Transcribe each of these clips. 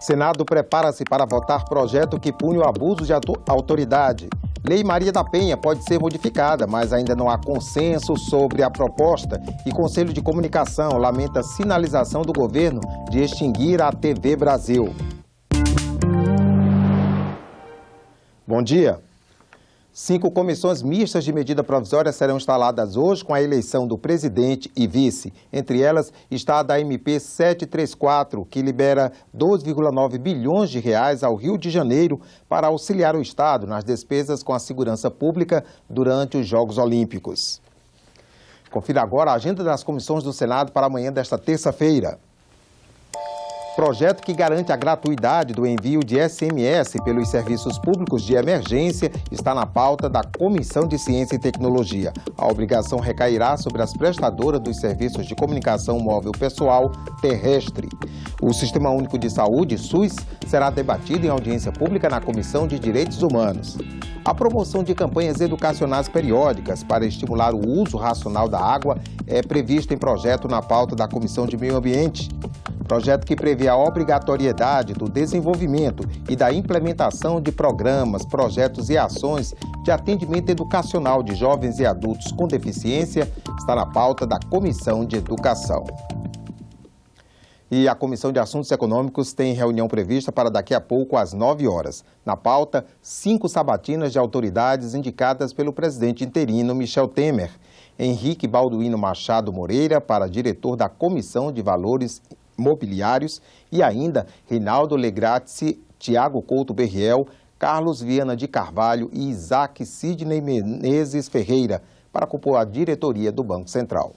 Senado prepara-se para votar projeto que pune o abuso de autoridade. Lei Maria da Penha pode ser modificada, mas ainda não há consenso sobre a proposta. E Conselho de Comunicação lamenta a sinalização do governo de extinguir a TV Brasil. Bom dia. 5 comissões mistas de medida provisória serão instaladas hoje com a eleição do presidente e vice. Entre elas está a da MP 734, que libera 2,9 bilhões de reais ao Rio de Janeiro para auxiliar o Estado nas despesas com a segurança pública durante os Jogos Olímpicos. Confira agora a agenda das comissões do Senado para amanhã desta terça-feira. Projeto que garante a gratuidade do envio de SMS pelos serviços públicos de emergência está na pauta da Comissão de Ciência e Tecnologia. A obrigação recairá sobre as prestadoras dos serviços de comunicação móvel pessoal terrestre. O Sistema Único de Saúde, SUS, será debatido em audiência pública na Comissão de Direitos Humanos. A promoção de campanhas educacionais periódicas para estimular o uso racional da água é prevista em projeto na pauta da Comissão de Meio Ambiente. Projeto que prevê a obrigatoriedade do desenvolvimento e da implementação de programas, projetos e ações de atendimento educacional de jovens e adultos com deficiência está na pauta da Comissão de Educação. E a Comissão de Assuntos Econômicos tem reunião prevista para daqui a pouco às 9 horas. Na pauta, 5 sabatinas de autoridades indicadas pelo presidente interino Michel Temer. Henrique Balduino Machado Moreira para diretor da Comissão de Valores Mobiliários e ainda Rinaldo Legrazzi, Tiago Couto Berriel, Carlos Viana de Carvalho e Isaac Sidney Menezes Ferreira para compor a diretoria do Banco Central.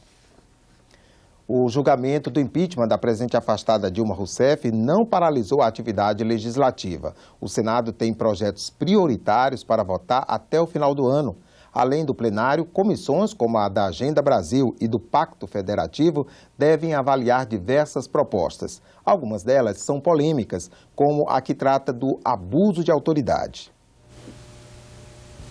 O julgamento do impeachment da presidente afastada Dilma Rousseff não paralisou a atividade legislativa. O Senado tem projetos prioritários para votar até o final do ano. Além do plenário, comissões como a da Agenda Brasil e do Pacto Federativo devem avaliar diversas propostas. Algumas delas são polêmicas, como a que trata do abuso de autoridade.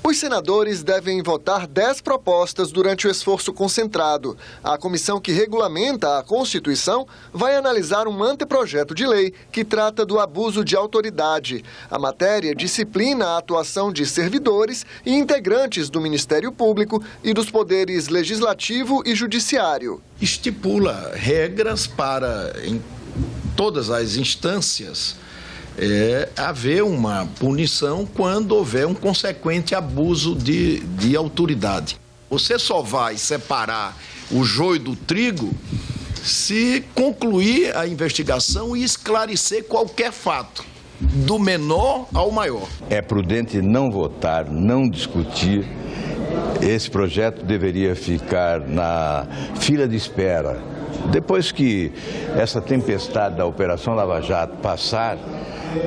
Os senadores devem votar 10 propostas durante o esforço concentrado. A comissão que regulamenta a Constituição vai analisar um anteprojeto de lei que trata do abuso de autoridade. A matéria disciplina a atuação de servidores e integrantes do Ministério Público e dos poderes legislativo e judiciário. Estipula regras para, em todas as instâncias, haver uma punição quando houver um consequente abuso de autoridade. Você só vai separar o joio do trigo se concluir a investigação e esclarecer qualquer fato, do menor ao maior. É prudente não votar, não discutir. Esse projeto deveria ficar na fila de espera. Depois que essa tempestade da Operação Lava Jato passar,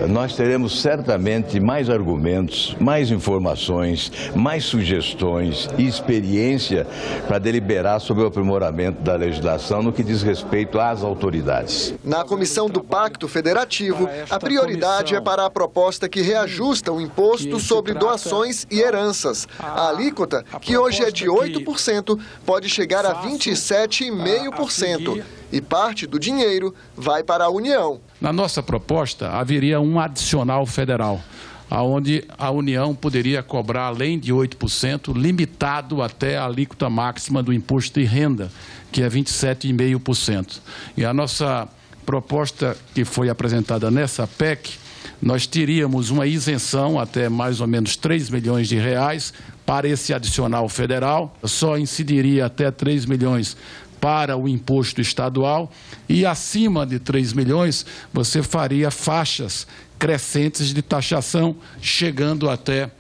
nós teremos certamente mais argumentos, mais informações, mais sugestões e experiência para deliberar sobre o aprimoramento da legislação no que diz respeito às autoridades. Na Comissão do Pacto Federativo, a prioridade é para a proposta que reajusta o imposto sobre doações e heranças. A alíquota, que hoje é de 8%, pode chegar a 27,5%. E parte do dinheiro vai para a União. Na nossa proposta, haveria um adicional federal, onde a União poderia cobrar, além de 8%, limitado até a alíquota máxima do imposto de renda, que é 27,5%. E a nossa proposta que foi apresentada nessa PEC, nós teríamos uma isenção até mais ou menos 3 milhões de reais para esse adicional federal, só incidiria até 3 milhões para o imposto estadual e acima de 3 milhões você faria faixas crescentes de taxação chegando até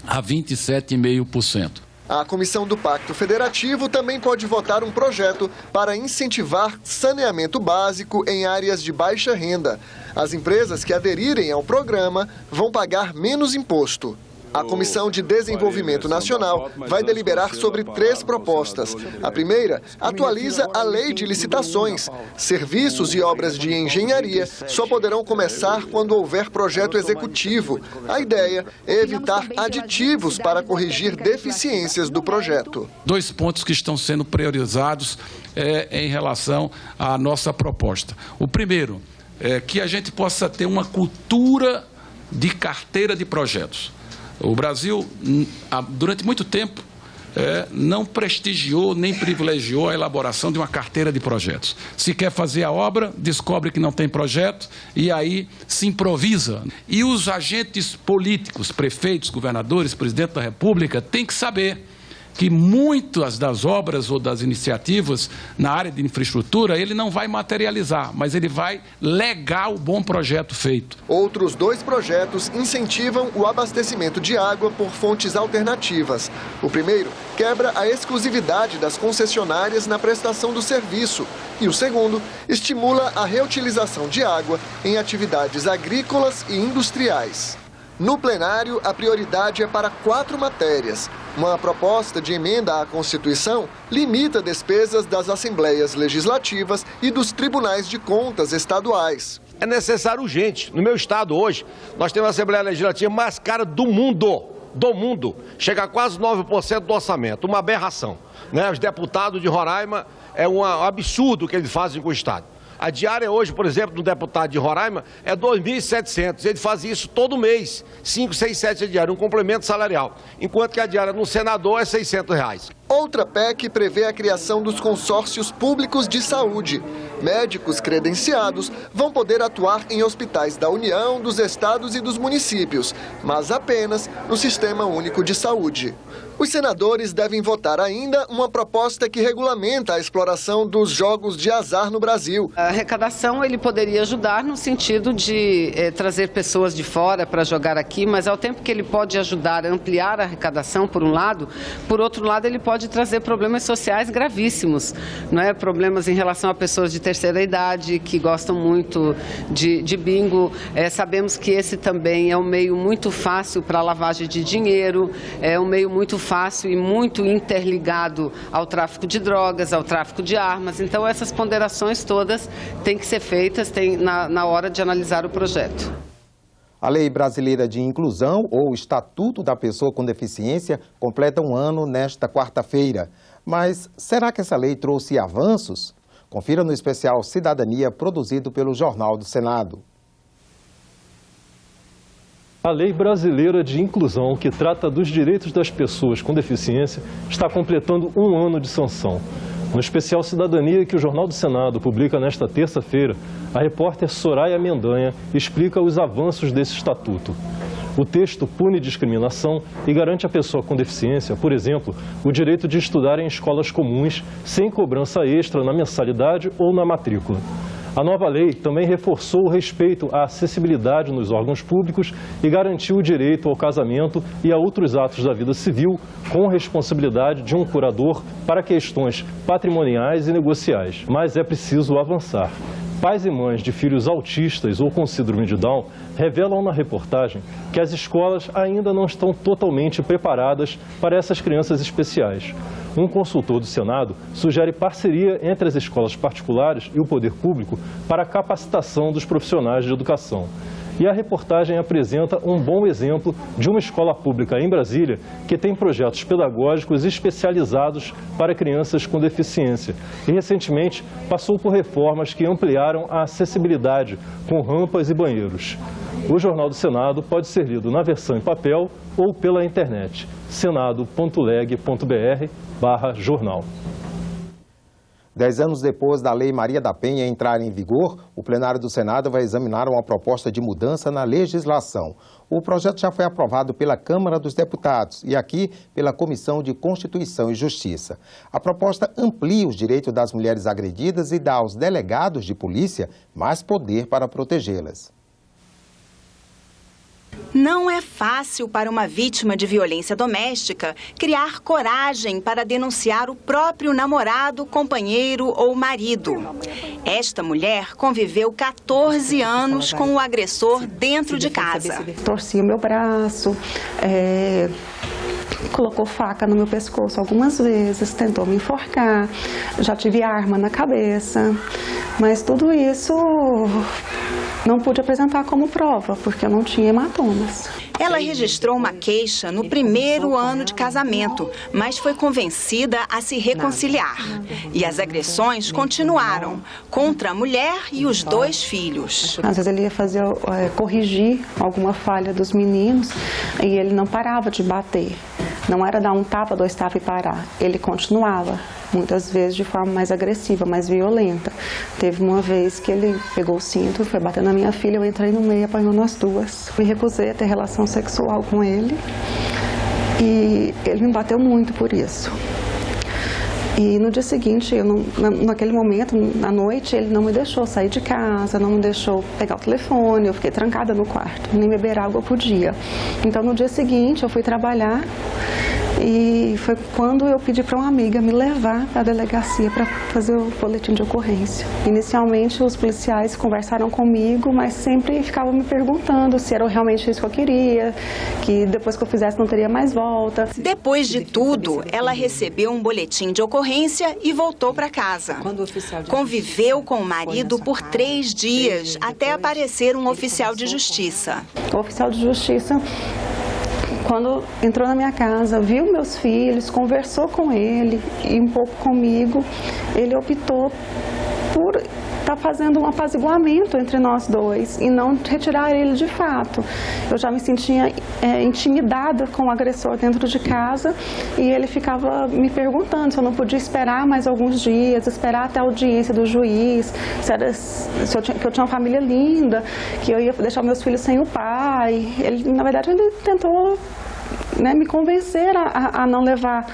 a 27,5%. A Comissão do Pacto Federativo também pode votar um projeto para incentivar saneamento básico em áreas de baixa renda. As empresas que aderirem ao programa vão pagar menos imposto. A Comissão de Desenvolvimento Nacional vai deliberar sobre 3 propostas. A primeira atualiza a Lei de Licitações. Serviços e obras de engenharia só poderão começar quando houver projeto executivo. A ideia é evitar aditivos para corrigir deficiências do projeto. 2 pontos que estão sendo priorizados em relação à nossa proposta. O primeiro que a gente possa ter uma cultura de carteira de projetos. O Brasil, durante muito tempo, não prestigiou nem privilegiou a elaboração de uma carteira de projetos. Se quer fazer a obra, descobre que não tem projeto e aí se improvisa. E os agentes políticos, prefeitos, governadores, presidente da República, têm que saber que muitas das obras ou das iniciativas na área de infraestrutura ele não vai materializar, mas ele vai legar o bom projeto feito. Outros 2 projetos incentivam o abastecimento de água por fontes alternativas. O primeiro quebra a exclusividade das concessionárias na prestação do serviço. E o segundo estimula a reutilização de água em atividades agrícolas e industriais. No plenário, a prioridade é para 4 matérias. Uma proposta de emenda à Constituição limita despesas das Assembleias Legislativas e dos Tribunais de Contas estaduais. É necessário urgente. No meu estado hoje, nós temos a Assembleia Legislativa mais cara do mundo. Chega a quase 9% do orçamento, uma aberração. Os deputados de Roraima, é um absurdo o que eles fazem com o estado. A diária hoje, por exemplo, do deputado de Roraima é R$ 2.700. Ele faz isso todo mês, 5, 6, 7 diárias, um complemento salarial. Enquanto que a diária no senador é R$ 600. Outra PEC prevê a criação dos consórcios públicos de saúde. Médicos credenciados vão poder atuar em hospitais da União, dos estados e dos municípios, mas apenas no Sistema Único de Saúde. Os senadores devem votar ainda uma proposta que regulamenta a exploração dos jogos de azar no Brasil. A arrecadação ele poderia ajudar no sentido de trazer pessoas de fora para jogar aqui, mas ao tempo que ele pode ajudar a ampliar a arrecadação, por um lado, por outro lado ele pode trazer problemas sociais gravíssimos, problemas em relação a pessoas de terceira idade que gostam muito de bingo. Sabemos que esse também é um meio muito fácil para lavagem de dinheiro, é um meio muito fácil e muito interligado ao tráfico de drogas, ao tráfico de armas. Então essas ponderações todas têm que ser feitas na hora de analisar o projeto. A Lei Brasileira de Inclusão, ou Estatuto da Pessoa com Deficiência, completa um ano nesta quarta-feira. Mas será que essa lei trouxe avanços? Confira no especial Cidadania, produzido pelo Jornal do Senado. A Lei Brasileira de Inclusão, que trata dos direitos das pessoas com deficiência, está completando um ano de sanção. No especial Cidadania, que o Jornal do Senado publica nesta terça-feira, a repórter Soraya Mendanha explica os avanços desse estatuto. O texto pune discriminação e garante à pessoa com deficiência, por exemplo, o direito de estudar em escolas comuns sem cobrança extra na mensalidade ou na matrícula. A nova lei também reforçou o respeito à acessibilidade nos órgãos públicos e garantiu o direito ao casamento e a outros atos da vida civil com responsabilidade de um curador para questões patrimoniais e negociais. Mas é preciso avançar. Pais e mães de filhos autistas ou com síndrome de Down revelam na reportagem que as escolas ainda não estão totalmente preparadas para essas crianças especiais. Um consultor do Senado sugere parceria entre as escolas particulares e o poder público para a capacitação dos profissionais de educação. E a reportagem apresenta um bom exemplo de uma escola pública em Brasília que tem projetos pedagógicos especializados para crianças com deficiência e recentemente passou por reformas que ampliaram a acessibilidade com rampas e banheiros. O Jornal do Senado pode ser lido na versão em papel ou pela internet, senado.leg.br/jornal. 10 anos depois da Lei Maria da Penha entrar em vigor, o plenário do Senado vai examinar uma proposta de mudança na legislação. O projeto já foi aprovado pela Câmara dos Deputados e aqui pela Comissão de Constituição e Justiça. A proposta amplia os direitos das mulheres agredidas e dá aos delegados de polícia mais poder para protegê-las. Não é fácil para uma vítima de violência doméstica criar coragem para denunciar o próprio namorado, companheiro ou marido. Esta mulher conviveu 14 anos com o agressor dentro de casa. Torcia o meu braço, colocou faca no meu pescoço algumas vezes, tentou me enforcar, já tive arma na cabeça, mas tudo isso não pude apresentar como prova, porque eu não tinha hematomas. Ela registrou uma queixa no primeiro ano de casamento, mas foi convencida a se reconciliar. E as agressões continuaram contra a mulher e os 2 filhos. Às vezes ele ia corrigir alguma falha dos meninos e ele não parava de bater. Não era dar um tapa, 2 tapas e parar. Ele continuava, muitas vezes de forma mais agressiva, mais violenta. Teve uma vez que ele pegou o cinto, foi bater na minha filha, eu entrei no meio e apanhou nós 2. Me recusei a ter relação sexual com ele e ele me bateu muito por isso. E no dia seguinte, naquele momento, à noite, ele não me deixou sair de casa, não me deixou pegar o telefone, eu fiquei trancada no quarto, nem beber água eu podia. Então, no dia seguinte, eu fui trabalhar e foi quando eu pedi para uma amiga me levar para a delegacia para fazer o boletim de ocorrência. Inicialmente, os policiais conversaram comigo, mas sempre ficavam me perguntando se era realmente isso que eu queria, que depois que eu fizesse não teria mais volta. Depois de tudo, ela recebeu um boletim de ocorrência e voltou para casa. Conviveu com o marido por 3 dias, até aparecer um oficial de justiça. O oficial de justiça, quando entrou na minha casa, viu meus filhos, conversou com ele e um pouco comigo, ele optou por estar fazendo um apaziguamento entre nós 2 e não retirar ele de fato. Eu já me sentia intimidada com o agressor dentro de casa e ele ficava me perguntando se eu não podia esperar mais alguns dias, esperar até a audiência do juiz, que eu tinha uma família linda, que eu ia deixar meus filhos sem o pai. Na verdade, ele tentou me convencer a não levar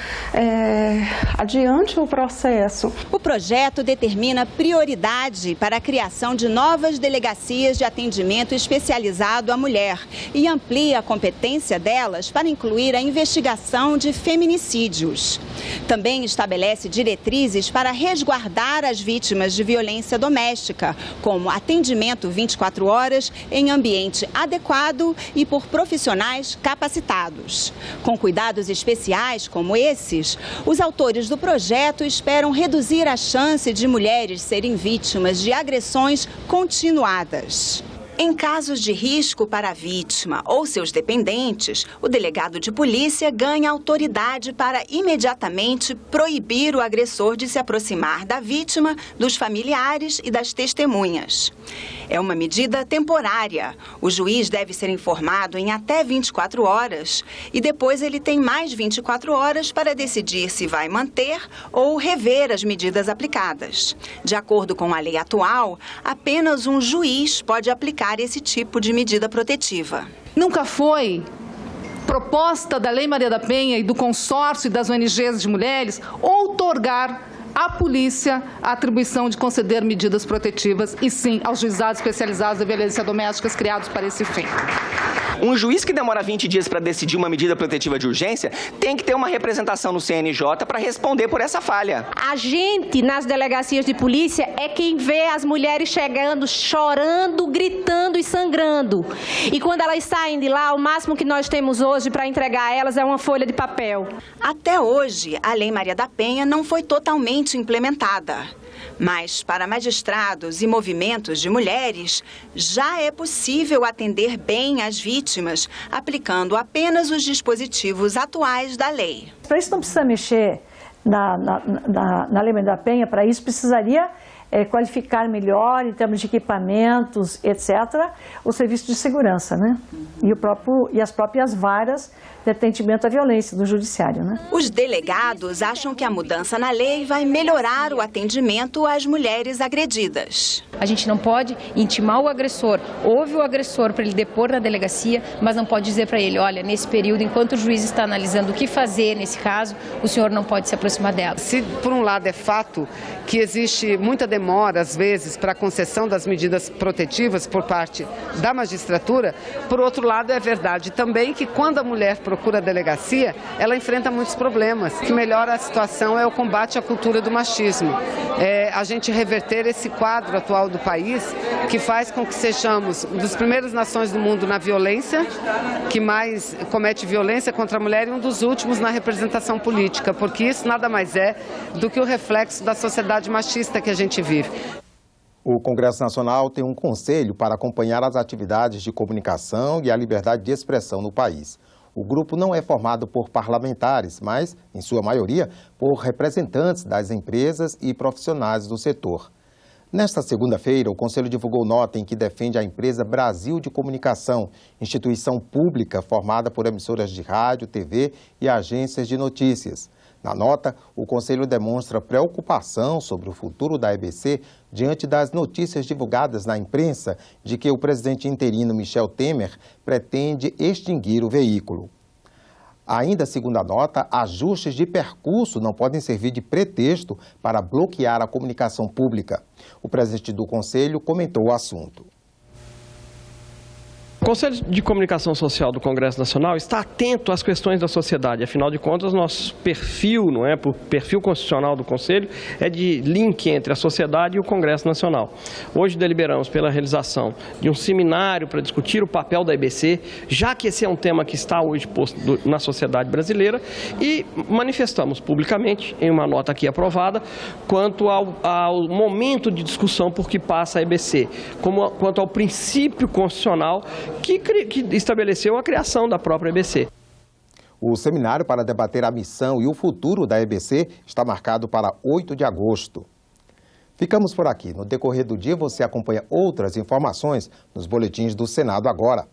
adiante o processo. O projeto determina prioridade para a criação de novas delegacias de atendimento especializado à mulher e amplia a competência delas para incluir a investigação de feminicídios. Também estabelece diretrizes para resguardar as vítimas de violência doméstica, como atendimento 24 horas em ambiente adequado e por profissionais capacitados. Com cuidados especiais como esses, os autores do projeto esperam reduzir a chance de mulheres serem vítimas de agressões continuadas. Em casos de risco para a vítima ou seus dependentes, o delegado de polícia ganha autoridade para imediatamente proibir o agressor de se aproximar da vítima, dos familiares e das testemunhas. É uma medida temporária. O juiz deve ser informado em até 24 horas e depois ele tem mais 24 horas para decidir se vai manter ou rever as medidas aplicadas. De acordo com a lei atual, apenas um juiz pode aplicar esse tipo de medida protetiva. Nunca foi proposta da Lei Maria da Penha e do consórcio e das ONGs de mulheres outorgar à polícia a atribuição de conceder medidas protetivas e sim aos juizados especializados de violência doméstica criados para esse fim. Um juiz que demora 20 dias para decidir uma medida protetiva de urgência tem que ter uma representação no CNJ para responder por essa falha. A gente, nas delegacias de polícia, é quem vê as mulheres chegando, chorando, gritando e sangrando. E quando elas saem de lá, o máximo que nós temos hoje para entregar a elas é uma folha de papel. Até hoje, a Lei Maria da Penha não foi totalmente implementada. Mas, para magistrados e movimentos de mulheres, já é possível atender bem as vítimas, aplicando apenas os dispositivos atuais da lei. Para isso não precisa mexer na Lei Maria da Penha, para isso precisaria qualificar melhor em termos de equipamentos, etc., o serviço de segurança, né? E as próprias varas de atendimento à violência do judiciário, né? Os delegados acham que a mudança na lei vai melhorar o atendimento às mulheres agredidas. A gente não pode intimar o agressor, ouve o agressor para ele depor na delegacia, mas não pode dizer para ele, olha, nesse período, enquanto o juiz está analisando o que fazer nesse caso, o senhor não pode se aproximar dela. Se, por um lado, é fato que existe muita demora, às vezes, para a concessão das medidas protetivas por parte da magistratura, por outro lado, é verdade também que quando a mulher procura a delegacia, ela enfrenta muitos problemas. O que melhora a situação é o combate à cultura do machismo. A gente reverter esse quadro atual do país, que faz com que sejamos uma das primeiras nações do mundo na violência, que mais comete violência contra a mulher e um dos últimos na representação política, porque isso nada mais é do que o reflexo da sociedade machista que a gente vive. O Congresso Nacional tem um conselho para acompanhar as atividades de comunicação e a liberdade de expressão no país. O grupo não é formado por parlamentares, mas, em sua maioria, por representantes das empresas e profissionais do setor. Nesta segunda-feira, o Conselho divulgou nota em que defende a empresa Brasil de Comunicação, instituição pública formada por emissoras de rádio, TV e agências de notícias. Na nota, o Conselho demonstra preocupação sobre o futuro da EBC diante das notícias divulgadas na imprensa de que o presidente interino Michel Temer pretende extinguir o veículo. Ainda segundo a nota, ajustes de percurso não podem servir de pretexto para bloquear a comunicação pública. O presidente do Conselho comentou o assunto. O Conselho de Comunicação Social do Congresso Nacional está atento às questões da sociedade. Afinal de contas, nosso perfil, o perfil constitucional do Conselho é de link entre a sociedade e o Congresso Nacional. Hoje deliberamos pela realização de um seminário para discutir o papel da EBC, já que esse é um tema que está hoje posto na sociedade brasileira, e manifestamos publicamente, em uma nota aqui aprovada, quanto ao momento de discussão por que passa a EBC, quanto ao princípio constitucional que estabeleceu a criação da própria EBC. O seminário para debater a missão e o futuro da EBC está marcado para 8 de agosto. Ficamos por aqui. No decorrer do dia você acompanha outras informações nos boletins do Senado Agora.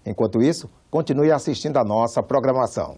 Enquanto isso, continue assistindo a nossa programação.